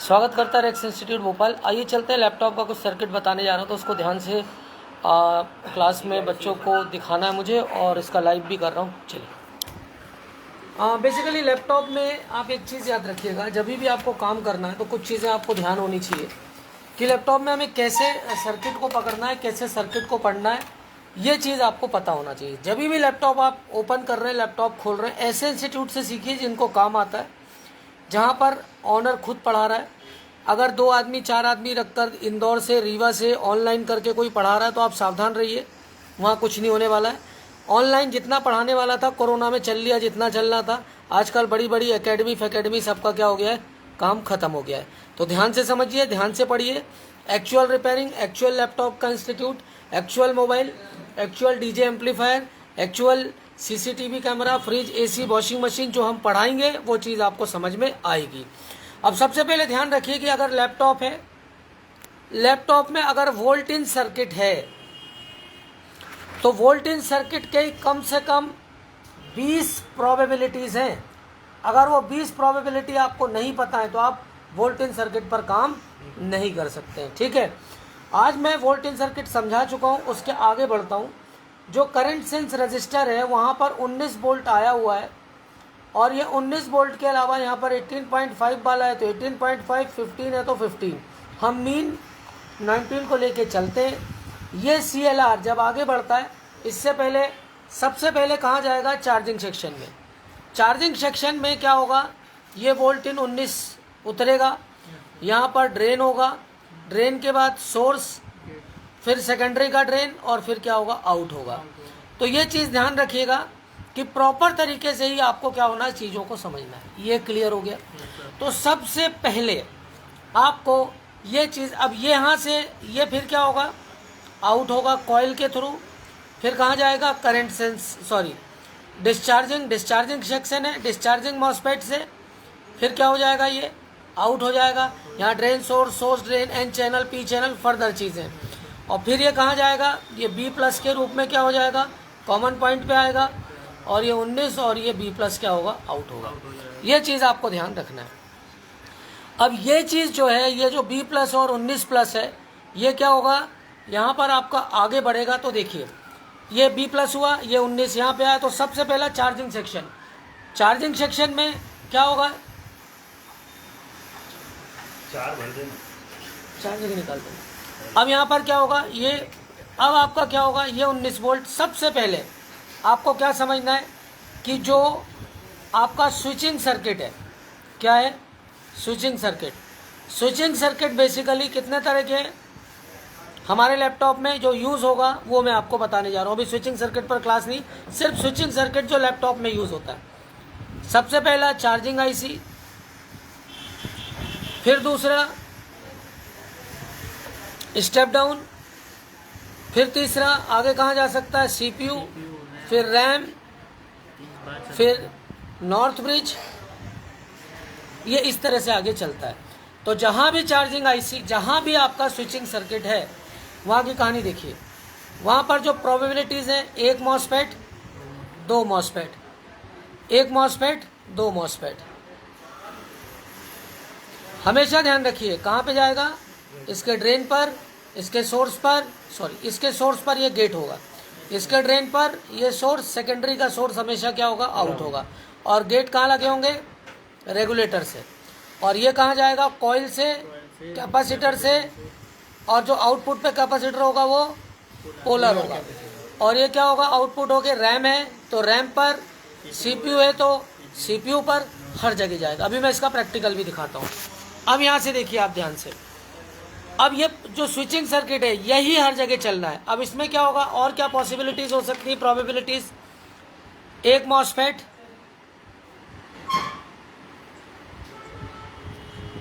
स्वागत करता है रेक्स इंस्टीट्यूट भोपाल। आइए चलते हैं, लैपटॉप का कुछ सर्किट बताने जा रहा हूँ तो उसको ध्यान से क्लास में बच्चों को दिखाना है मुझे, और इसका लाइव भी कर रहा हूँ। चलिए, बेसिकली लैपटॉप में आप एक चीज़ याद रखिएगा, जब भी आपको काम करना है तो कुछ चीज़ें आपको ध्यान होनी चाहिए कि लैपटॉप में हमें कैसे सर्किट को पकड़ना है, कैसे सर्किट को पढ़ना है, ये चीज़ आपको पता होना चाहिए। जब भी लैपटॉप आप ओपन कर रहे हैं, लैपटॉप खोल रहे हैं, ऐसे इंस्टीट्यूट से सीखिए जिनको काम आता है, जहाँ पर ऑनर खुद पढ़ा रहा है। अगर 2 आदमी 4 आदमी रखकर इंदौर से, रीवा से ऑनलाइन करके कोई पढ़ा रहा है तो आप सावधान रहिए, वहाँ कुछ नहीं होने वाला है। ऑनलाइन जितना पढ़ाने वाला था कोरोना में चल लिया, जितना चलना था। आजकल बड़ी बड़ी एकेडमी सबका क्या हो गया है, काम खत्म हो गया है। तो ध्यान से समझिए, ध्यान से पढ़िए। एक्चुअल रिपेयरिंग, एक्चुअल लैपटॉप का institute, actual mobile, actual DJ amplifier, actual CCTV camera, fridge, AC, washing machine, जो हम पढ़ाएंगे वो चीज़ आपको समझ में आएगी। अब सबसे पहले ध्यान रखिए कि अगर लैपटॉप है, लैपटॉप में अगर वोल्ट इन सर्किट है तो वोल्ट इन सर्किट के कम से कम 20 प्रोबेबिलिटीज़ हैं। अगर वो 20 प्रोबेबिलिटी आपको नहीं पता है तो आप वोल्ट इन सर्किट पर काम नहीं कर सकते हैं। ठीक है, आज मैं वोल्ट इन सर्किट समझा चुका हूँ, उसके आगे बढ़ता हूँ। जो करंट सेंस रजिस्टर है वहाँ पर 19 वोल्ट आया हुआ है, और ये 19 वोल्ट के अलावा यहाँ पर 18.5 वाला है तो 18.5, 15 है तो 15, हम मीन 19 को लेके चलते हैं। ये CLR जब आगे बढ़ता है, इससे पहले सबसे पहले कहाँ जाएगा, चार्जिंग सेक्शन में। चार्जिंग सेक्शन में क्या होगा, ये वोल्ट इन 19 उतरेगा, यहाँ पर ड्रेन होगा, ड्रेन के बाद सोर्स, फिर सेकेंडरी का ड्रेन, और फिर क्या होगा, आउट होगा। तो ये चीज़ ध्यान रखिएगा कि प्रॉपर तरीके से ही आपको क्या होना है, चीज़ों को समझना है। ये क्लियर हो गया। तो सबसे पहले आपको ये चीज़, अब ये यहाँ से ये फिर क्या होगा, आउट होगा कॉइल के थ्रू, फिर कहाँ जाएगा, current sense, sorry discharging section है, डिस्चार्जिंग मॉसफेट से फिर क्या हो जाएगा, ये आउट हो जाएगा। यहाँ drain, source drain, N channel, P channel, further चीज़ें, और फिर ये कहाँ जाएगा, ये B+ के रूप में क्या हो जाएगा, कॉमन पॉइंट पे आएगा, और ये 19 और ये B+ क्या होगा, आउट होगा। ये चीज़ आपको ध्यान रखना है। अब ये चीज़ जो है, ये जो B+ और 19+ है, ये क्या होगा, यहाँ पर आपका आगे बढ़ेगा तो देखिए ये B+ हुआ, ये 19 यहाँ पे आया। तो सबसे पहला चार्जिंग सेक्शन, चार्जिंग सेक्शन में क्या होगा, चार्जिंग निकाल दें। अब यहाँ पर क्या होगा, ये अब आपका क्या होगा, ये 19 वोल्ट। सबसे पहले आपको क्या समझना है कि जो आपका स्विचिंग सर्किट है, क्या है, switching circuit. Switching circuit basically कितने तरह के हैं हमारे लैपटॉप में, जो यूज़ होगा वो मैं आपको बताने जा रहा हूँ। अभी स्विचिंग सर्किट पर क्लास नहीं, सिर्फ स्विचिंग सर्किट जो लैपटॉप में यूज़ होता है। सबसे पहला चार्जिंग IC, फिर दूसरा स्टेप डाउन, फिर तीसरा आगे कहाँ जा सकता है, CPU, फिर रैम, फिर नॉर्थ ब्रिज। ये इस तरह से आगे चलता है। तो जहाँ भी चार्जिंग IC, जहाँ भी आपका स्विचिंग सर्किट है, वहाँ की कहानी देखिए। वहाँ पर जो प्रोबेबिलिटीज़ हैं, 1 MOSFET, 2 MOSFET, 1 MOSFET, 2 MOSFET। हमेशा ध्यान रखिए कहाँ पे जाएगा, इसके ड्रेन पर, इसके सोर्स पर, सॉरी इसके सोर्स पर ये गेट होगा, इसके ड्रेन पर ये सोर्स, सेकेंडरी का सोर्स हमेशा क्या होगा, आउट होगा। और गेट कहाँ लगे होंगे, रेगुलेटर से। और ये कहाँ जाएगा, कॉइल से, कैपेसिटर से, और जो आउटपुट पे कैपेसिटर होगा वो पोलर होगा। और ये क्या होगा, आउटपुट हो के रैम है तो रैम पर, CPU है तो CPU पर, हर जगह जाएगा। अभी मैं इसका प्रैक्टिकल भी दिखाता हूँ। अब यहाँ से देखिए आप ध्यान से, अब ये जो स्विचिंग सर्किट है यही हर जगह चलना है। अब इसमें क्या होगा, और क्या पॉसिबिलिटीज़ हो सकती है, प्रोबेबिलिटीज़, 1 MOSFET,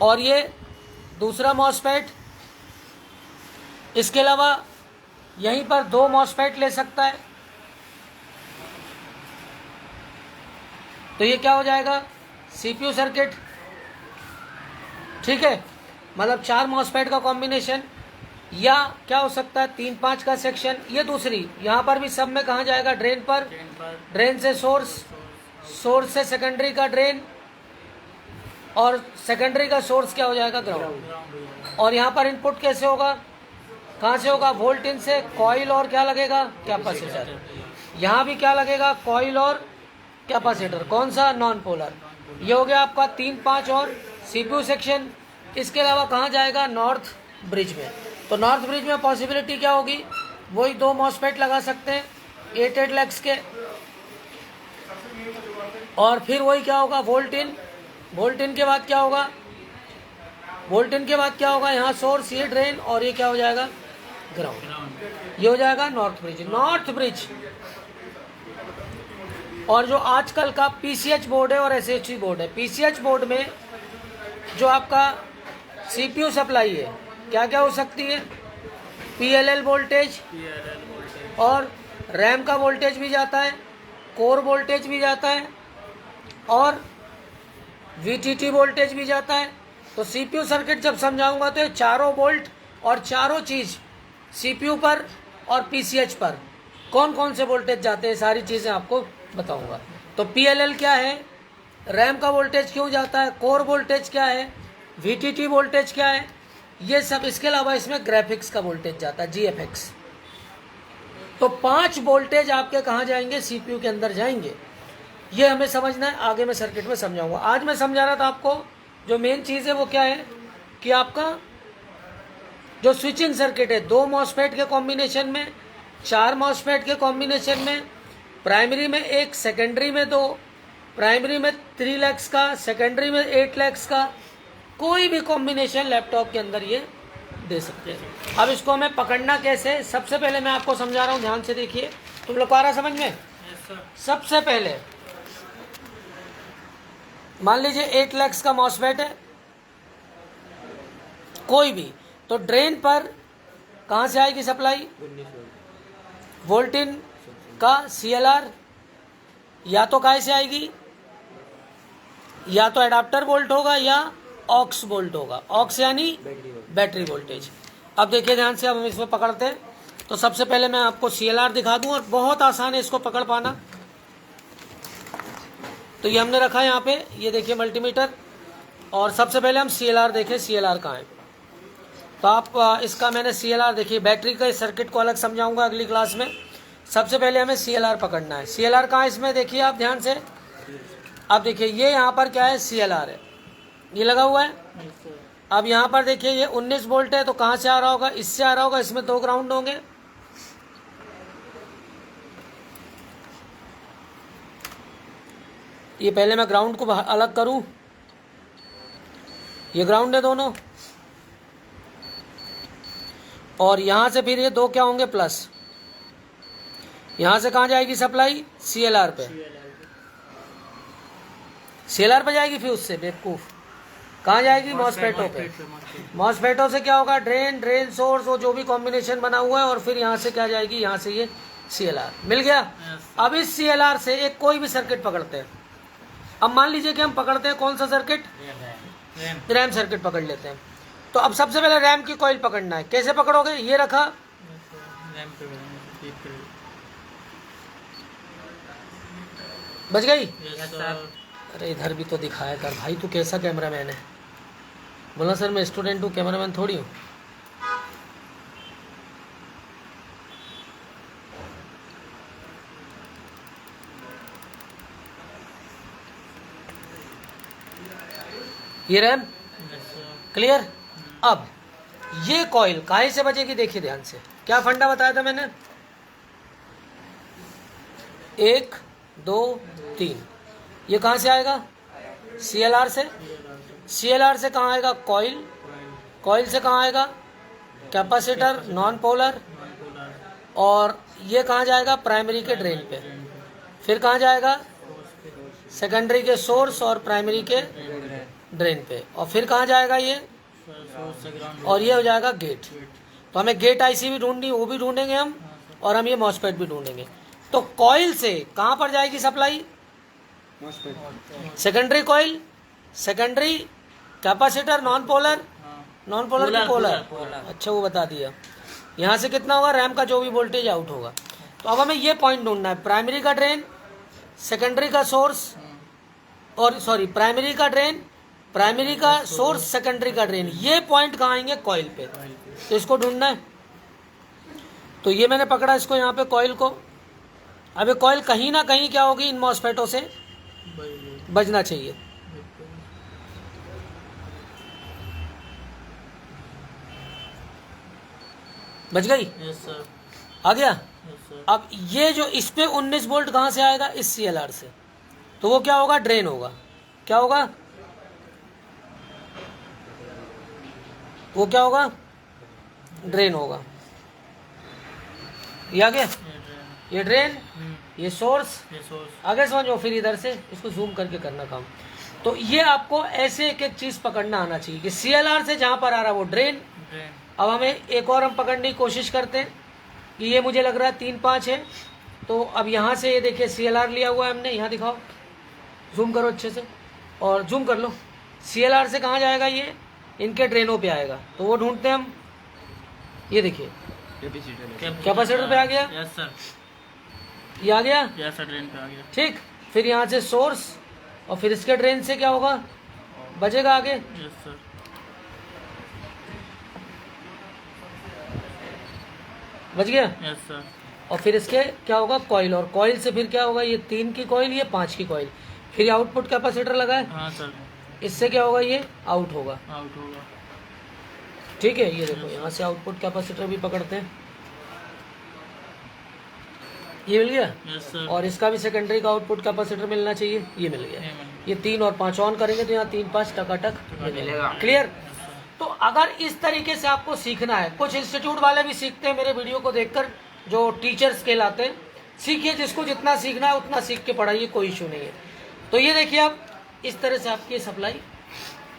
और ये दूसरा MOSFET, इसके अलावा यहीं पर 2 MOSFET ले सकता है। तो ये क्या हो जाएगा, CPU सर्किट। ठीक है, मतलब 4 MOSFET का कॉम्बिनेशन, या क्या हो सकता है 3-5 का सेक्शन। ये दूसरी, यहाँ पर भी सब में कहाँ जाएगा, ड्रेन पर, ड्रेन से सोर्स, सोर्स से सेकेंडरी का ड्रेन, और सेकेंडरी का सोर्स क्या हो जाएगा, ग्राउंड। और यहाँ पर इनपुट कैसे होगा, कहाँ से होगा, वोल्ट इन से, कॉइल और क्या लगेगा, कैपेसिटर। यहाँ भी क्या लगेगा, कॉइल और कैपेसिटर। कौन सा, नॉन पोलर। ये हो गया आपका 3, 5 और सीपीयू सेक्शन। इसके अलावा कहाँ जाएगा, नॉर्थ ब्रिज में। तो नॉर्थ ब्रिज में पॉसिबिलिटी क्या होगी, वही 2 मॉसफेट लगा सकते हैं 8 लैक्स के, और फिर वही क्या होगा, वोल्ट इन। वोल्ट इन के बाद क्या होगा, वोल्ट इन के बाद क्या होगा, यहाँ सोर्स, ये ड्रेन, और ये क्या हो जाएगा, ग्राउंड। ये हो जाएगा नॉर्थ ब्रिज। नॉर्थ ब्रिज और जो आजकल का पीसीएच बोर्ड है और एसएचसी बोर्ड है, पीसीएच बोर्ड में जो आपका सीपीयू सप्लाई है क्या क्या हो सकती है, पीएलएल वोल्टेज, और रैम का वोल्टेज भी जाता है, कोर वोल्टेज भी जाता है, और वीटीटी वोल्टेज भी जाता है। तो सीपीयू सर्किट जब समझाऊंगा तो ये चारों वोल्ट और चारों चीज़ सीपीयू पर और पीसीएच पर कौन कौन से वोल्टेज जाते हैं, सारी चीज़ें आपको बताऊंगा। तो पीएलएल क्या है, रैम का वोल्टेज क्यों जाता है, कोर वोल्टेज क्या है, वीटीटी वोल्टेज क्या है, ये सब। इसके अलावा इसमें ग्राफिक्स का वोल्टेज जाता है, जीएफएक्स। तो 5 वोल्टेज आपके कहाँ जाएंगे, सीपीयू के अंदर जाएंगे। ये हमें समझना है, आगे मैं सर्किट में समझाऊंगा। आज मैं समझा रहा था आपको जो मेन चीज़ है वो क्या है कि आपका जो स्विचिंग सर्किट है 2 मॉसफेट के कॉम्बिनेशन में, 4 मॉसफेट के कॉम्बिनेशन में, प्राइमरी में 1, सेकेंडरी में 2, प्राइमरी में 3 लैक्स का, सेकेंडरी में 8 लैक्स का, कोई भी कॉम्बिनेशन लैपटॉप के अंदर ये दे सकते हैं। अब इसको हमें पकड़ना कैसे, सबसे पहले मैं आपको समझा रहा हूँ, ध्यान से देखिए। तुम लोग को आ रहा समझ में? सबसे पहले मान लीजिए 8 लैक्स का मॉसफेट है कोई भी, तो ड्रेन पर कहाँ से आएगी सप्लाई, वोल्ट इन का सीएलआर, या तो काय से आएगी, या तो एडाप्टर वोल्ट होगा या ऑक्स वोल्ट होगा। ऑक्स यानी बैटरी वोल्टेज। अब देखिए ध्यान से, अब हम इसमें पकड़ते हैं। तो सबसे पहले मैं आपको सीएलआर दिखा दूं, और बहुत आसान है इसको पकड़ पाना। तो ये हमने रखा है यहाँ पे, ये देखिए मल्टीमीटर, और सबसे पहले हम सीएलआर देखें, सीएलआर कहाँ है। तो आप इसका मैंने सीएलआर देखिए, बैटरी का सर्किट को अलग समझाऊंगा अगली क्लास में। सबसे पहले हमें सीएलआर पकड़ना है। सीएलआर कहाँ है इसमें, देखिए आप ध्यान से। अब देखिए ये यहाँ पर क्या है, सीएलआर है, ये लगा हुआ है। अब यहाँ पर देखिए ये 19 वोल्ट है, तो कहाँ से आ रहा होगा, इससे आ रहा होगा। इसमें 2 ग्राउंड होंगे, ये पहले मैं ग्राउंड को अलग करूं, ये ग्राउंड है दोनों, और यहां से फिर ये 2 क्या होंगे, प्लस। यहां से कहां जाएगी सप्लाई, सीएलआर पे, सीएलआर पे जाएगी, फिर उससे बेवकूफ कहां जाएगी, मॉसफेटों पे। मॉसफेटों से क्या होगा, ड्रेन, ड्रेन सोर्स, वो जो भी कॉम्बिनेशन बना हुआ है, और फिर यहां से क्या जाएगी, यहां से ये सीएलआर मिल गया। अब इस सीएलआर से एक कोई भी सर्किट पकड़ते हैं। अब मान लीजिए कि हम पकड़ते हैं कौन सा सर्किट, रैम सर्किट पकड़ लेते हैं। तो अब सबसे पहले रैम की कॉइल पकड़ना है। कैसे पकड़ोगे, ये रखा, बच गई। अरे इधर भी तो दिखाया कर भाई, तू कैसा कैमरामैन है। बोला सर मैं स्टूडेंट हूँ, कैमरामैन थोड़ी हूँ। ये रैम क्लियर। अब ये कॉइल काहे से बचेगी, देखिए ध्यान से, क्या फंडा बताया था मैंने, 1 2 3, ये कहाँ से आएगा, सीएलआर से। सीएलआर से कहाँ आएगा, कॉइल, कॉइल से कहाँ आएगा, कैपेसिटर, नॉन पोलर, और ये कहाँ जाएगा, प्राइमरी के ड्रेन पे। फिर कहाँ जाएगा, सेकेंडरी के सोर्स और प्राइमरी के ड्रेन पे, और फिर कहाँ जाएगा ये, और ये हो जाएगा गेट। तो हमें गेट आईसी भी ढूंढनी, वो भी ढूंढेंगे हम, और हम ये मॉसफेट भी ढूंढेंगे। तो कॉइल से कहाँ पर जाएगी supply, secondary coil, secondary capacitor, non polar, non polar की पोलर, अच्छा वो बता दिया। यहाँ से कितना होगा, रैम का जो भी वोल्टेज आउट होगा। तो अब हमें ये पॉइंट ढूंढना है, प्राइमरी का ड्रेन, सेकेंडरी का सोर्स, और सॉरी प्राइमरी का ड्रेन, प्राइमरी का सोर्स, सेकेंडरी का ड्रेन। ये पॉइंट कहाँ आएंगे? कॉइल पे। तो इसको ढूंढना है। तो ये मैंने पकड़ा इसको यहाँ पे, कॉइल को। अब ये कॉइल कहीं ना कहीं क्या होगी? इन मॉस्फेटों से बचना चाहिए। बच गई? Yes sir. आ गया? Yes sir. अब ये जो इस पे 19 वोल्ट कहाँ से आएगा? इस CLR से। तो वो क्या होगा? ड्रेन होगा। क्या होगा? वो क्या होगा? ड्रेन होगा। ये आ गया? ये ड्रेन, ये सोर्स। आगे समझो। फिर इधर से इसको जूम करके करना काम। तो ये आपको ऐसे एक एक चीज पकड़ना आना चाहिए कि CLR से जहां पर आ रहा है वो ड्रेन। अब हमें एक और हम पकड़ने की कोशिश करते हैं कि ये मुझे लग रहा है 3-5 है। तो अब यहाँ से ये देखिए CLR लिया हुआ है हमने। यहाँ दिखाओ, जूम करो अच्छे से और जूम कर लो। CLR से कहाँ जाएगा? ये इनके ड्रेनों पे आएगा। तो वो ढूंढते हैं हम। ये देखिए कैपेसिटर पे आ गया। Yes sir. ये आ गया। यस सर, ड्रेन पे आ गया। ठीक। फिर यहाँ से सोर्स और फिर इसके ड्रेन से क्या होगा? बचेगा आगे। Yes sir. बच गया। Yes sir. और फिर इसके क्या होगा? कॉइल। और कॉइल से फिर क्या होगा? ये 3 की कॉइल, ये 5 की कॉइल। फिर आउटपुट कैपेसिटर लगा है। हाँ सर। इससे क्या होगा? ये आउट होगा। आउट होगा। ठीक है। ये देखो यहाँ से आउटपुट कैपेसिटर भी पकड़ते हैं। ये मिल गया। Yes sir. और इसका भी सेकेंडरी का आउटपुट कैपेसिटर मिलना चाहिए। ये मिल गया। ये 3 और 5 ऑन करेंगे तो यहाँ 3-5 टकाटक मिलेगा। क्लियर? तो अगर इस तरीके से आपको सीखना है, कुछ इंस्टीट्यूट वाले भी सीखते हैं मेरे वीडियो को देखकर, जो टीचर्स कहलाते हैं। सीखिए, जिसको जितना सीखना है उतना सीख के पढ़ाइए, कोई इशू नहीं है। तो ये देखिए आप, इस तरह से आपकी सप्लाई।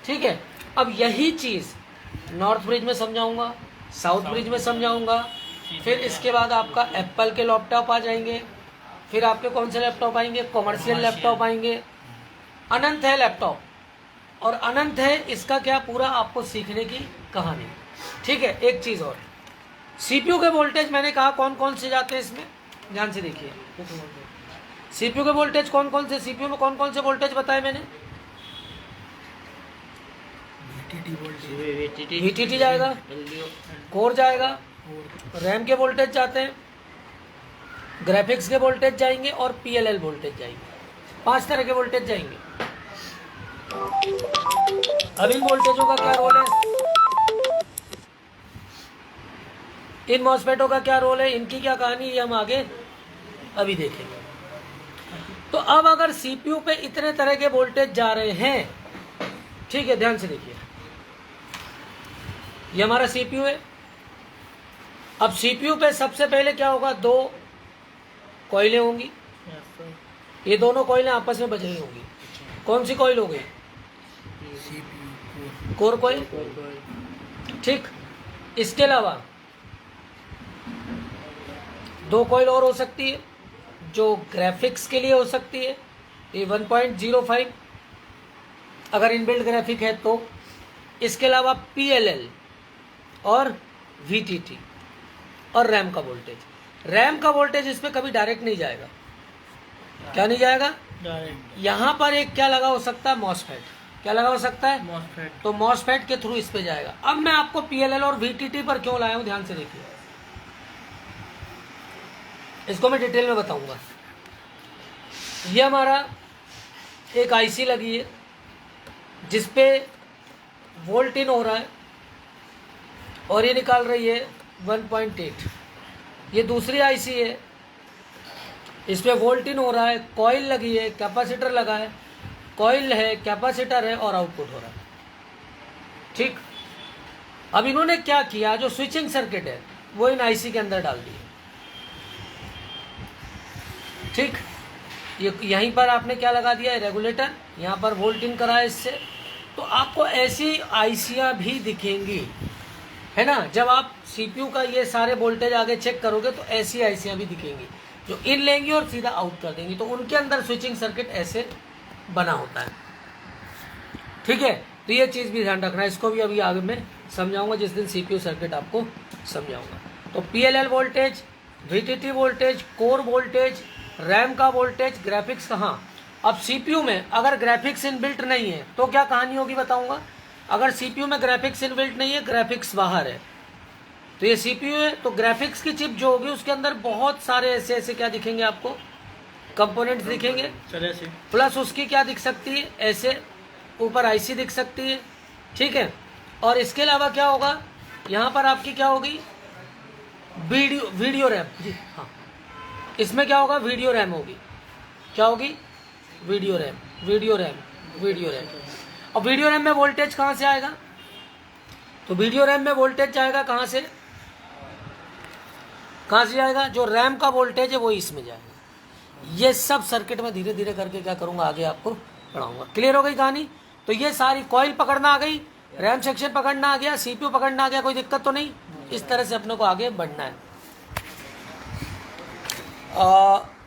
ठीक है। अब यही चीज़ नॉर्थ ब्रिज में समझाऊंगा, साउथ ब्रिज में समझाऊंगा। फिर इसके बाद आपका एप्पल के लैपटॉप आ जाएंगे। फिर आपके कौन से लैपटॉप आएंगे? कॉमर्शियल लैपटॉप आएंगे। अनंत है लैपटॉप, और अनंत है इसका क्या पूरा आपको सीखने की कहानी। ठीक है। एक चीज़ और, CPU के वोल्टेज मैंने कहा कौन कौन से जाते हैं इसमें, ध्यान से देखिए। CPU के वोल्टेज कौन कौन से, CPU में कौन कौन से वोल्टेज बताए मैंने? VTT जाएगा, कोर जाएगा, रैम के वोल्टेज जाते हैं, ग्राफिक्स के वोल्टेज जाएंगे और PLL वोल्टेज जाएंगे। 5 तरह के वोल्टेज जाएंगे। अब इन वोल्टेजों का क्या रोल है? इन मॉस्फेटों का क्या रोल है? इनकी क्या कहानी, ये हम आगे अभी देखेंगे। तो अब अगर CPU पे इतने तरह के वोल्टेज जा रहे हैं, ठीक है, ध्यान से देखिए। ये हमारा CPU है। अब CPU पे सबसे पहले क्या होगा? 2 कॉइलें होंगी। ये दोनों कॉइलें आपस में बज रही होंगी। कौन सी कॉइल हो गई? Core coil. ठीक। इसके अलावा 2 कॉइल और हो सकती है, जो ग्राफिक्स के लिए हो सकती है। ये 1.05 अगर इनबिल्ट ग्राफिक है तो। इसके अलावा PLL और VTT और रैम का वोल्टेज। रैम का वोल्टेज इस पर कभी डायरेक्ट नहीं जाएगा। क्या नहीं जाएगा? डायरेक्ट। यहाँ पर एक क्या लगा हो सकता है? मॉसफेट। क्या लगा हो सकता है? मॉसफेट। तो मॉसफेट के थ्रू इस पे जाएगा। अब मैं आपको PLL और VTT पर क्यों लाया हूँ, ध्यान से देखिए। इसको मैं डिटेल में बताऊंगा। ये हमारा एक IC लगी है जिसपे वोल्ट इन हो रहा है और ये निकाल रही है 1.8। ये दूसरी IC है, इस पे वोल्ट इन हो रहा है, कॉइल लगी है, कैपेसिटर लगा है, कॉइल है, कैपेसिटर है और आउटपुट हो रहा है। ठीक। अब इन्होंने क्या किया, जो स्विचिंग सर्किट है वो इन IC के अंदर डाल दी। ठीक। ये यहीं पर आपने क्या लगा दिया है? रेगुलेटर। यहाँ पर वोल्ट इन करा है इससे। तो आपको ऐसी ICयाँ भी दिखेंगी, है ना। जब आप CPU का ये सारे वोल्टेज आगे चेक करोगे तो ऐसी ICयाँ भी दिखेंगी जो इन लेंगी और सीधा आउट कर देंगी। तो उनके अंदर स्विचिंग सर्किट ऐसे बना होता है। ठीक है। तो ये चीज़ भी ध्यान रखना है। इसको भी अभी आगे मैं समझाऊंगा जिस दिन CPU सर्किट आपको समझाऊंगा। तो PLL voltage, VTT voltage, core voltage, RAM का वोल्टेज, ग्राफिक्स का। हाँ, अब सीपीयू में अगर ग्राफिक्स इनबिल्ट नहीं है तो क्या कहानी होगी बताऊंगा। अगर सीपीयू में ग्राफिक्स इनबिल्ट नहीं है, ग्राफिक्स बाहर है, तो ये सीपीयू है, तो ग्राफिक्स की चिप जो होगी उसके अंदर बहुत सारे ऐसे ऐसे क्या दिखेंगे आपको, कंपोनेंट्स दिखेंगे, प्लस उसकी क्या दिख सकती है, ऐसे ऊपर आईसी दिख सकती है, ठीक है। और इसके अलावा क्या होगा, यहाँ पर आपकी क्या होगी, वीडियो रैम जी, हाँ, इसमें क्या होगा, वीडियो रैम होगी, क्या होगी, वीडियो रैम। और वीडियो रैम में वोल्टेज कहाँ से आएगा, तो वीडियो रैम में वोल्टेज जाएगा कहाँ से जाएगा, जो रैम का वोल्टेज है वो इसमें जाएगा। ये सब सर्किट में धीरे धीरे करके क्या करूँगा, आगे आपको पढ़ाऊंगा। क्लियर हो गई कहानी। तो ये सारी कॉइल पकड़ना आ गई, रैम सेक्शन पकड़ना आ गया, सीपीयू पकड़ना आ गया, कोई दिक्कत तो नहीं। इस तरह से अपने को आगे बढ़ना है।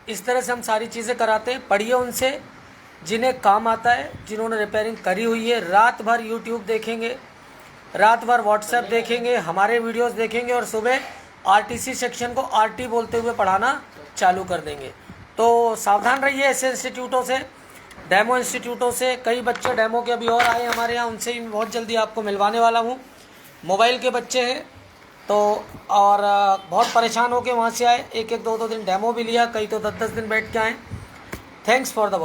इस तरह से हम सारी चीज़ें कराते हैं। पढ़िए उनसे जिन्हें काम आता है, जिन्होंने रिपेयरिंग करी हुई है। रात भर यूट्यूब देखेंगे, रात भर व्हाट्सएप देखेंगे, हमारे वीडियोस देखेंगे, और सुबह आरटीसी सेक्शन को आरटी बोलते हुए पढ़ाना चालू कर देंगे। तो सावधान रहिए ऐसे इंस्टीट्यूटों से, डेमो इंस्टीट्यूटों से। कई बच्चे डेमो के अभी और आए हमारे यहाँ, उनसे ही बहुत जल्दी आपको मिलवाने वाला हूँ। मोबाइल के बच्चे हैं तो, और बहुत परेशान होकर वहाँ से आए, एक एक दो दो दिन डेमो भी लिया, कई तो 10-10 दिन बैठ के आए। Thanks for the watch.